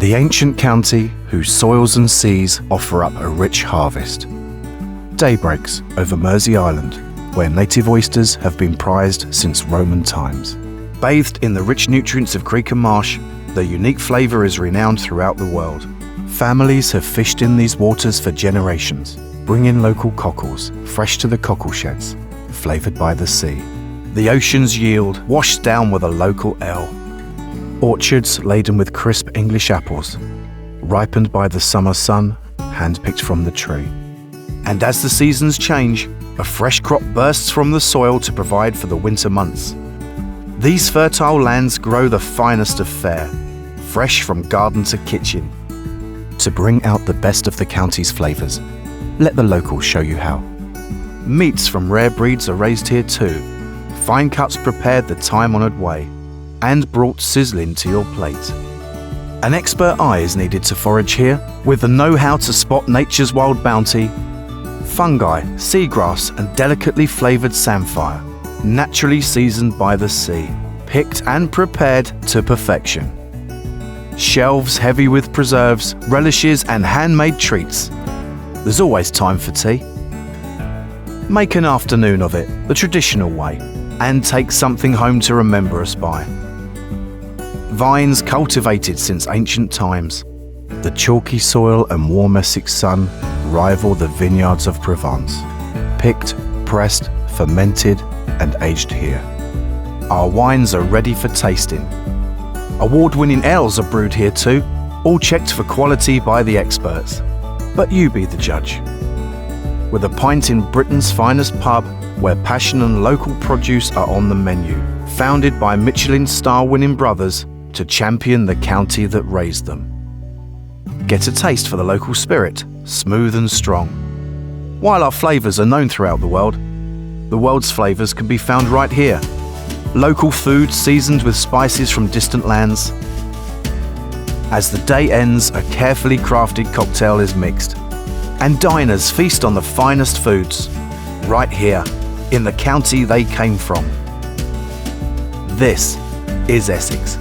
The ancient county whose soils and seas offer up a rich harvest. Day breaks over Mersey Island, where native oysters have been prized since Roman times. Bathed in the rich nutrients of creek and marsh, their unique flavour is renowned throughout the world. Families have fished in these waters for generations, bringing local cockles fresh to the cockle sheds, flavoured by the sea. The ocean's yield washed down with a local ale. Orchards laden with crisp English apples, ripened by the summer sun, hand-picked from the tree. And as the seasons change, a fresh crop bursts from the soil to provide for the winter months. These fertile lands grow the finest of fare, fresh from garden to kitchen. To bring out the best of the county's flavours, let the locals show you how. Meats from rare breeds are raised here too, fine cuts prepared the time-honoured way, and brought sizzling to your plate. An expert eye is needed to forage here, with the know-how to spot nature's wild bounty. Fungi, seagrass and delicately flavoured samphire, naturally seasoned by the sea, picked and prepared to perfection. Shelves heavy with preserves, relishes and handmade treats. There's always time for tea. Make an afternoon of it, the traditional way, and take something home to remember us by. Vines cultivated since ancient times. The chalky soil and warm Essex sun rival the vineyards of Provence. Picked, pressed, fermented and aged here. Our wines are ready for tasting. Award-winning ales are brewed here too, all checked for quality by the experts. But you be the judge. With a pint in Britain's finest pub, where passion and local produce are on the menu, founded by Michelin star-winning brothers to champion the county that raised them. Get a taste for the local spirit, smooth and strong. While our flavours are known throughout the world's flavours can be found right here. Local food seasoned with spices from distant lands. As the day ends, a carefully crafted cocktail is mixed, and diners feast on the finest foods, right here, in the county they came from. This is Essex.